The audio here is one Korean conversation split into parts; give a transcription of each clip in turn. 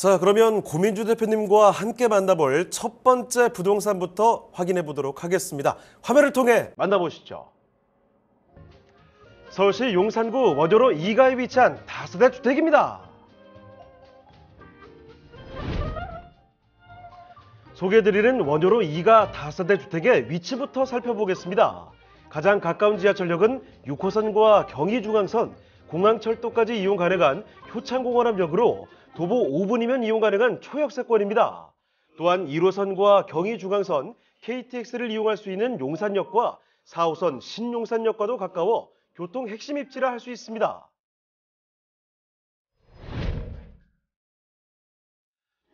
자, 그러면 고민주 대표님과 함께 만나볼 첫 번째 부동산부터 확인해 보도록 하겠습니다. 화면을 통해 만나보시죠. 서울시 용산구 원효로 2가에 위치한 다세대 주택입니다. 소개해드리는 원효로 2가 다세대 주택의 위치부터 살펴보겠습니다. 가장 가까운 지하철역은 6호선과 경의중앙선, 공항철도까지 이용 가능한 효창공원암역으로 도보 5분이면 이용 가능한 초역세권입니다. 또한 1호선과 경의중앙선, KTX를 이용할 수 있는 용산역과 4호선 신용산역과도 가까워 교통 핵심 입지라 할 수 있습니다.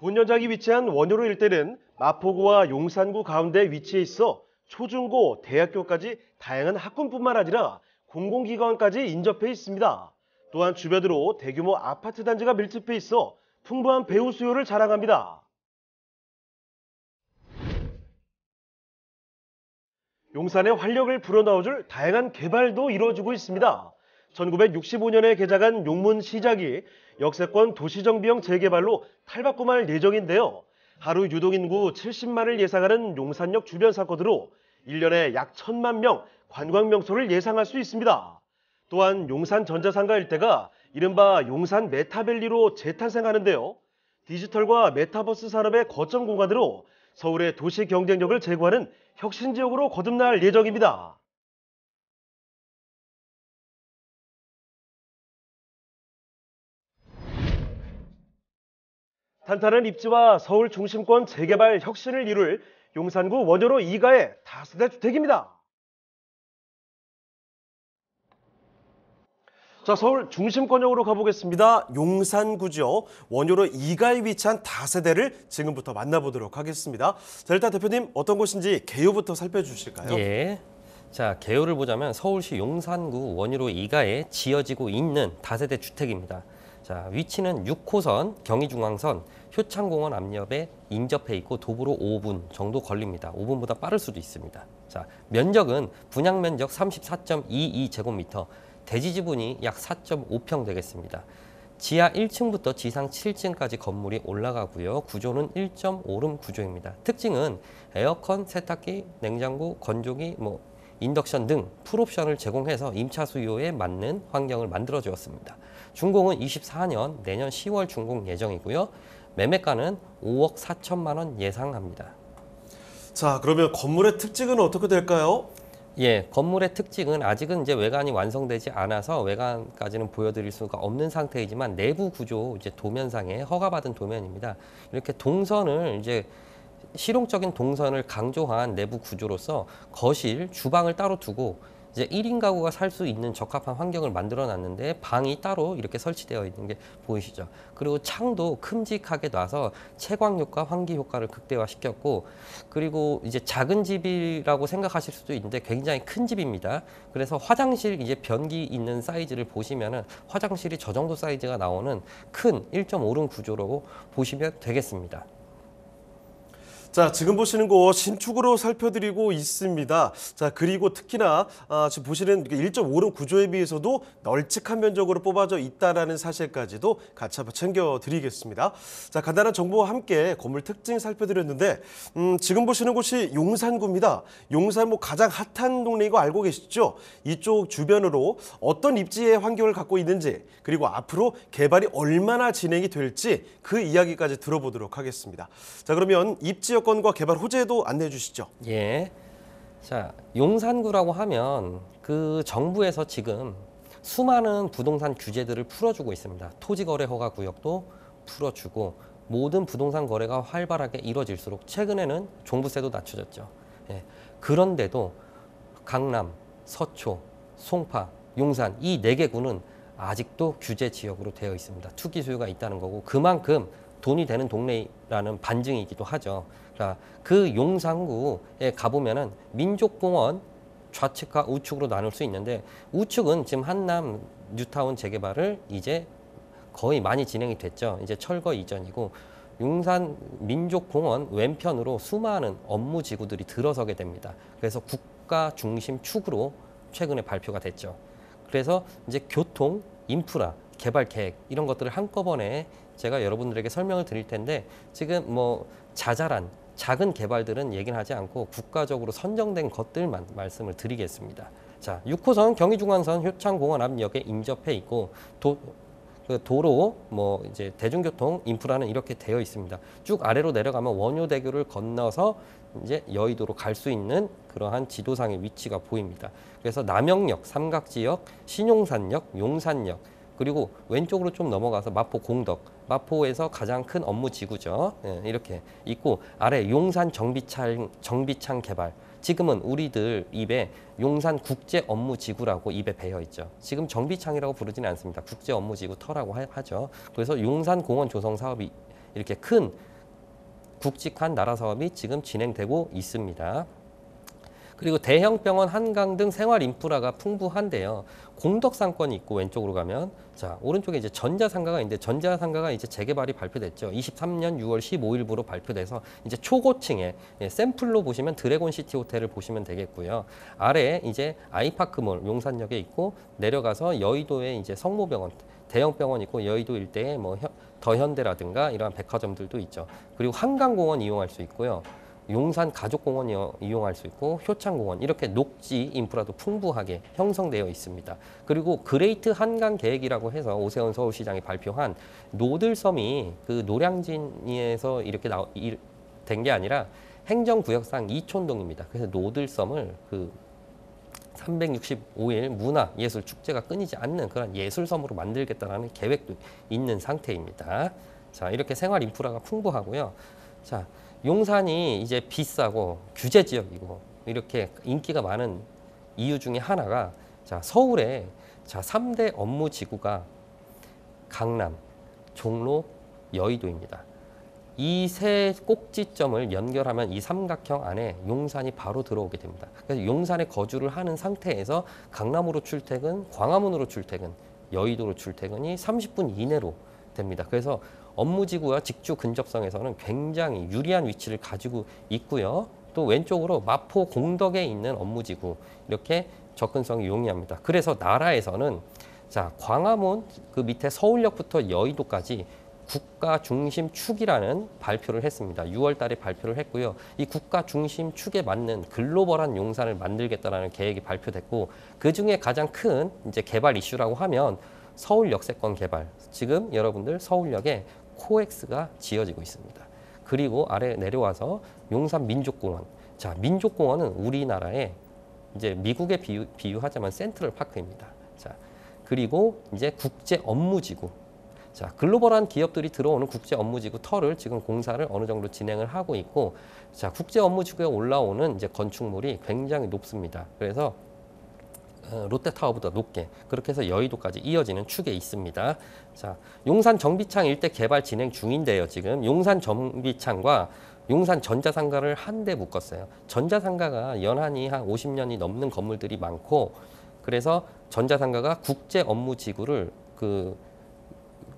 본연장이 위치한 원효로 일대는 마포구와 용산구 가운데 위치해 있어 초중고, 대학교까지 다양한 학군뿐만 아니라 공공기관까지 인접해 있습니다. 또한 주변으로 대규모 아파트 단지가 밀집해 있어 풍부한 배우 수요를 자랑합니다. 용산의 활력을 불어넣어줄 다양한 개발도 이루어지고 있습니다. 1965년에 개장한 용문시장이 역세권 도시정비형 재개발로 탈바꿈할 예정인데요. 하루 유동인구 70만을 예상하는 용산역 주변 사건으로 1년에 약 1000만 명 관광명소를 예상할 수 있습니다. 또한 용산 전자상가 일대가 이른바 용산 메타밸리로 재탄생하는데요. 디지털과 메타버스 산업의 거점 공간으로 서울의 도시 경쟁력을 제고하는 혁신지역으로 거듭날 예정입니다. 탄탄한 입지와 서울 중심권 재개발 혁신을 이룰 용산구 원효로 2가의 다세대 주택입니다. 자, 서울 중심권역으로 가보겠습니다. 용산구죠. 원효로 2가에 위치한 다세대를 지금부터 만나보도록 하겠습니다. 자, 일단 대표님 어떤 곳인지 개요부터 살펴주실까요? 예. 자, 개요를 보자면 서울시 용산구 원효로 2가에 지어지고 있는 다세대 주택입니다. 자, 위치는 6호선, 경의중앙선, 효창공원 앞옆에 인접해 있고 도보로 5분 정도 걸립니다. 5분보다 빠를 수도 있습니다. 자, 면적은 분양 면적 34.22제곱미터, 대지 지분이 약 4.5평 되겠습니다. 지하 1층부터 지상 7층까지 건물이 올라가고요. 구조는 1.5룸 구조입니다. 특징은 에어컨, 세탁기, 냉장고, 건조기, 인덕션 등 풀옵션을 제공해서 임차 수요에 맞는 환경을 만들어 주었습니다. 준공은 24년 내년 10월 준공 예정이고요. 매매가는 5억 4천만 원 예상합니다. 자, 그러면 건물의 특징은 어떻게 될까요? 예, 건물의 특징은 아직은 이제 외관이 완성되지 않아서 외관까지는 보여드릴 수가 없는 상태이지만 내부 구조 이제 도면상에 허가받은 도면입니다. 이렇게 동선을 이제 실용적인 동선을 강조한 내부 구조로서 거실, 주방을 따로 두고 이제 1인 가구가 살 수 있는 적합한 환경을 만들어 놨는데 방이 따로 이렇게 설치되어 있는 게 보이시죠? 그리고 창도 큼직하게 놔서 채광 효과, 환기 효과를 극대화시켰고, 그리고 이제 작은 집이라고 생각하실 수도 있는데 굉장히 큰 집입니다. 그래서 화장실 이제 변기 있는 사이즈를 보시면은 화장실이 저 정도 사이즈가 나오는 큰 1.5룸 구조로 보시면 되겠습니다. 자, 지금 보시는 곳 신축으로 살펴드리고 있습니다. 자, 그리고 특히나 지금 보시는 1.5룸 구조에 비해서도 널찍한 면적으로 뽑아져 있다는 사실까지도 같이 한번 챙겨드리겠습니다. 자, 간단한 정보와 함께 건물 특징 살펴드렸는데 지금 보시는 곳이 용산구입니다. 용산 가장 핫한 동네인 거 알고 계시죠? 이쪽 주변으로 어떤 입지의 환경을 갖고 있는지, 그리고 앞으로 개발이 얼마나 진행이 될지 그 이야기까지 들어보도록 하겠습니다. 자, 그러면 입지 여건과 개발 호재도 안내해 주시죠. 예. 자, 용산구라고 하면 그 정부에서 지금 수많은 부동산 규제들을 풀어주고 있습니다. 토지거래 허가 구역도 풀어주고 모든 부동산 거래가 활발하게 이루어질수록 최근에는 종부세도 낮춰졌죠. 예. 그런데도 강남, 서초, 송파, 용산 이 4개 구는 아직도 규제 지역으로 되어 있습니다. 투기 수요가 있다는 거고 그만큼 돈이 되는 동네라는 반증이기도 하죠. 그 용산구에 가보면은 민족공원 좌측과 우측으로 나눌 수 있는데 우측은 지금 한남 뉴타운 재개발을 이제 거의 많이 진행이 됐죠. 이제 철거 이전이고 용산 민족공원 왼편으로 수많은 업무지구들이 들어서게 됩니다. 그래서 국가 중심 축으로 최근에 발표가 됐죠. 그래서 이제 교통, 인프라, 개발 계획 이런 것들을 한꺼번에 제가 여러분들에게 설명을 드릴 텐데 지금 뭐 자잘한 작은 개발들은 얘기는 하지 않고 국가적으로 선정된 것들만 말씀을 드리겠습니다. 자, 6호선 경의중앙선 효창공원 앞역에 인접해 있고 그 도로 뭐 이제 대중교통 인프라는 이렇게 되어 있습니다. 쭉 아래로 내려가면 원효대교를 건너서 이제 여의도로 갈 수 있는 그러한 지도상의 위치가 보입니다. 그래서 남영역, 삼각지역, 신용산역, 용산역 그리고 왼쪽으로 좀 넘어가서 마포 공덕, 마포에서 가장 큰 업무 지구죠. 예, 이렇게 있고 아래 용산 정비창 개발. 지금은 우리들 입에 용산 국제 업무 지구라고 입에 배어 있죠. 지금 정비창이라고 부르지는 않습니다. 국제 업무 지구 터라고 하죠. 그래서 용산 공원 조성 사업이 이렇게 큰 굵직한 나라 사업이 지금 진행되고 있습니다. 그리고 대형 병원, 한강 등 생활 인프라가 풍부한데요. 공덕상권이 있고 왼쪽으로 가면 자 오른쪽에 이제 전자상가가 있는데 전자상가가 이제 재개발이 발표됐죠. 23년 6월 15일부로 발표돼서 이제 초고층에 샘플로 보시면 드래곤 시티 호텔을 보시면 되겠고요. 아래에 이제 아이파크몰 용산역에 있고 내려가서 여의도에 이제 성모병원 대형 병원 있고 여의도 일대에 뭐 더현대라든가 이러한 백화점들도 있죠. 그리고 한강공원 이용할 수 있고요. 용산 가족공원 이용할 수 있고 효창공원 이렇게 녹지 인프라도 풍부하게 형성되어 있습니다. 그리고 그레이트 한강 계획이라고 해서 오세훈 서울시장이 발표한 노들섬이 그 노량진에서 이렇게 된 게 아니라 행정구역상 이촌동입니다. 그래서 노들섬을 그 365일 문화예술축제가 끊이지 않는 그런 예술섬으로 만들겠다는 계획도 있는 상태입니다. 자, 이렇게 생활 인프라가 풍부하고요. 자, 용산이 이제 비싸고 규제 지역이고 이렇게 인기가 많은 이유 중에 하나가 자, 서울에 자, 3대 업무 지구가 강남, 종로, 여의도입니다. 이 세 꼭지점을 연결하면 이 삼각형 안에 용산이 바로 들어오게 됩니다. 그래서 용산에 거주를 하는 상태에서 강남으로 출퇴근, 광화문으로 출퇴근, 여의도로 출퇴근이 30분 이내로 됩니다. 그래서 업무지구와 직주 근접성에서는 굉장히 유리한 위치를 가지고 있고요. 또 왼쪽으로 마포 공덕에 있는 업무지구 이렇게 접근성이 용이합니다. 그래서 나라에서는 자 광화문 그 밑에 서울역부터 여의도까지 국가 중심 축이라는 발표를 했습니다. 6월 달에 발표를 했고요. 이 국가 중심 축에 맞는 글로벌한 용산을 만들겠다라는 계획이 발표됐고 그 중에 가장 큰 이제 개발 이슈라고 하면 서울 역세권 개발. 지금 여러분들 서울역에 코엑스가 지어지고 있습니다. 그리고 아래 내려와서 용산 민족공원. 자, 민족공원은 우리나라의 이제 미국에 비유하자면 센트럴 파크입니다. 자, 그리고 이제 국제 업무지구. 자, 글로벌한 기업들이 들어오는 국제 업무지구 터를 지금 공사를 어느 정도 진행을 하고 있고, 자, 국제 업무지구에 올라오는 이제 건축물이 굉장히 높습니다. 그래서 롯데타워보다 높게 그렇게 해서 여의도까지 이어지는 축에 있습니다. 자, 용산 정비창 일대 개발 진행 중인데요. 지금 용산 정비창과 용산 전자상가를 한데 묶었어요. 전자상가가 연한이 한 50년이 넘는 건물들이 많고 그래서 전자상가가 국제 업무지구를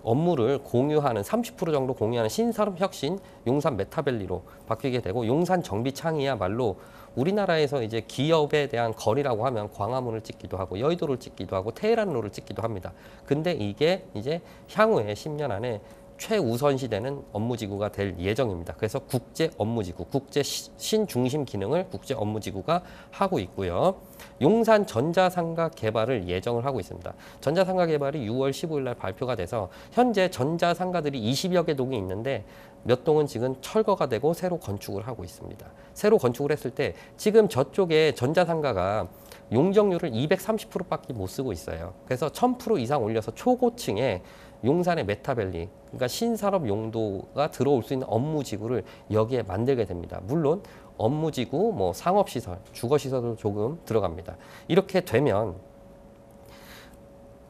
업무를 공유하는 30% 정도 공유하는 신산업혁신 용산 메타밸리로 바뀌게 되고 용산 정비창이야말로 우리나라에서 이제 기업에 대한 거리라고 하면 광화문을 찍기도 하고 여의도를 찍기도 하고 테헤란로를 찍기도 합니다. 근데 이게 이제 향후에 10년 안에 최우선시되는 업무지구가 될 예정입니다. 그래서 국제 업무지구, 국제 신중심 기능을 국제 업무지구가 하고 있고요. 용산 전자상가 개발을 예정을 하고 있습니다. 전자상가 개발이 6월 15일 날 발표가 돼서 현재 전자상가들이 20여 개 동이 있는데 몇 동은 지금 철거가 되고 새로 건축을 하고 있습니다. 새로 건축을 했을 때 지금 저쪽에 전자상가가 용적률을 230%밖에 못 쓰고 있어요. 그래서 1000% 이상 올려서 초고층에 용산의 메타밸리, 그러니까 신산업 용도가 들어올 수 있는 업무지구를 여기에 만들게 됩니다. 물론 업무지구, 뭐 상업시설, 주거시설도 조금 들어갑니다. 이렇게 되면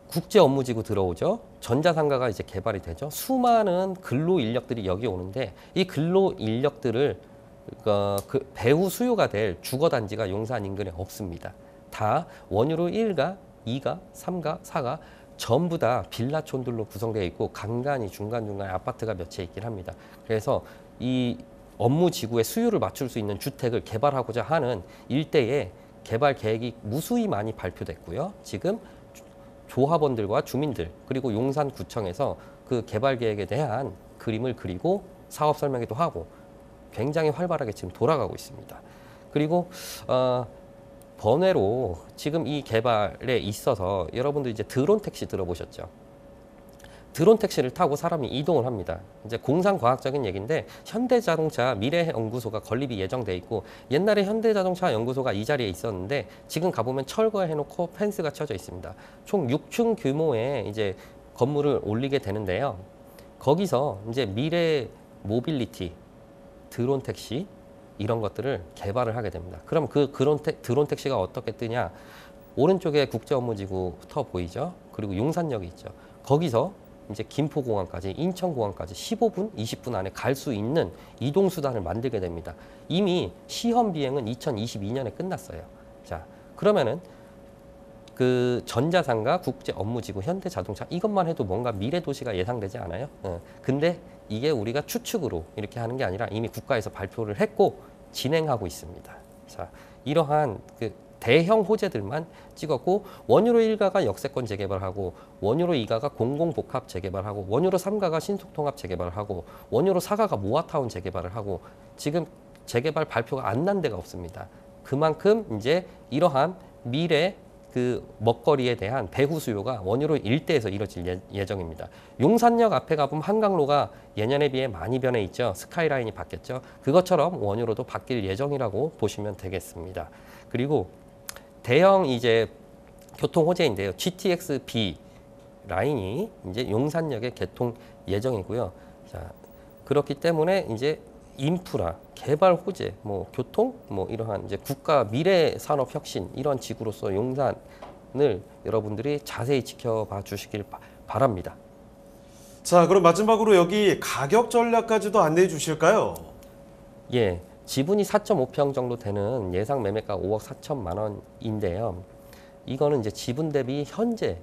국제 업무지구 들어오죠. 전자상가가 이제 개발이 되죠. 수많은 근로 인력들이 여기 오는데 이 근로 인력들을 그 배후 수요가 될 주거단지가 용산 인근에 없습니다. 다 원유로 1가, 2가, 3가, 4가 전부 다 빌라촌들로 구성되어 있고 간간히 중간중간에 아파트가 몇 채 있긴 합니다. 그래서 이 업무지구의 수요를 맞출 수 있는 주택을 개발하고자 하는 일대에 개발 계획이 무수히 많이 발표됐고요. 지금 조합원들과 주민들 그리고 용산구청에서 그 개발 계획에 대한 그림을 그리고 사업 설명회도 하고 굉장히 활발하게 지금 돌아가고 있습니다. 그리고 번외로 지금 이 개발에 있어서 여러분들 이제 드론 택시 들어보셨죠? 드론 택시를 타고 사람이 이동을 합니다. 이제 공상과학적인 얘기인데 현대자동차 미래연구소가 건립이 예정돼 있고 옛날에 현대자동차 연구소가 이 자리에 있었는데 지금 가보면 철거해놓고 펜스가 쳐져 있습니다. 총 6층 규모의 이제 건물을 올리게 되는데요. 거기서 이제 미래 모빌리티, 드론 택시 이런 것들을 개발을 하게 됩니다. 그럼 그 드론 택시가 어떻게 뜨냐? 오른쪽에 국제업무지구부터 보이죠? 그리고 용산역이 있죠. 거기서 이제 김포공항까지, 인천공항까지 15분, 20분 안에 갈 수 있는 이동수단을 만들게 됩니다. 이미 시험 비행은 2022년에 끝났어요. 자, 그러면은 그 전자상가, 국제업무지구, 현대자동차 이것만 해도 뭔가 미래 도시가 예상되지 않아요? 근데 이게 우리가 추측으로 이렇게 하는 게 아니라 이미 국가에서 발표를 했고 진행하고 있습니다. 자, 이러한 그 대형 호재들만 찍었고 원유로 1가가 역세권 재개발하고 원유로 2가가 공공복합 재개발하고 원유로 3가가 신속통합 재개발하고 원유로 4가가 모아타운 재개발을 하고 지금 재개발 발표가 안 난 데가 없습니다. 그만큼 이제 이러한 미래 그 먹거리에 대한 배후 수요가 원유로 일대에서 이뤄질 예정입니다. 용산역 앞에 가보면 한강로가 예년에 비해 많이 변해 있죠. 스카이라인이 바뀌었죠. 그것처럼 원유로도 바뀔 예정이라고 보시면 되겠습니다. 그리고 대형 이제 교통 호재인데요. GTX-B 라인이 이제 용산역에 개통 예정이고요. 자, 그렇기 때문에 이제 인프라, 개발 호재, 뭐 교통, 뭐 이러한 이제 국가 미래 산업 혁신 이런 지구로서 용산을 여러분들이 자세히 지켜봐 주시길 바랍니다. 자, 그럼 마지막으로 여기 가격 전략까지도 안내해 주실까요? 예, 지분이 4.5평 정도 되는 예상 매매가 5억 4천만 원인데요. 이거는 이제 지분 대비 현재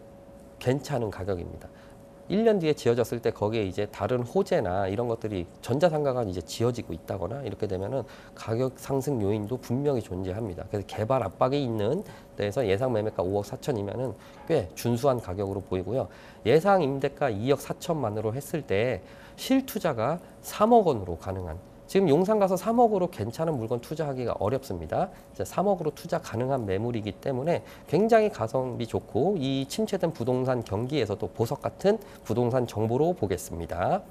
괜찮은 가격입니다. 1년 뒤에 지어졌을 때 거기에 이제 다른 호재나 이런 것들이 전자상가가 이제 지어지고 있다거나 이렇게 되면은 가격 상승 요인도 분명히 존재합니다. 그래서 개발 압박이 있는 데에서 예상 매매가 5억 4천이면은 꽤 준수한 가격으로 보이고요. 예상 임대가 2억 4천만으로 했을 때 실투자가 3억 원으로 가능한 지금 용산 가서 3억으로 괜찮은 물건 투자하기가 어렵습니다. 3억으로 투자 가능한 매물이기 때문에 굉장히 가성비 좋고 이 침체된 부동산 경기에서도 보석 같은 부동산 정보로 보겠습니다.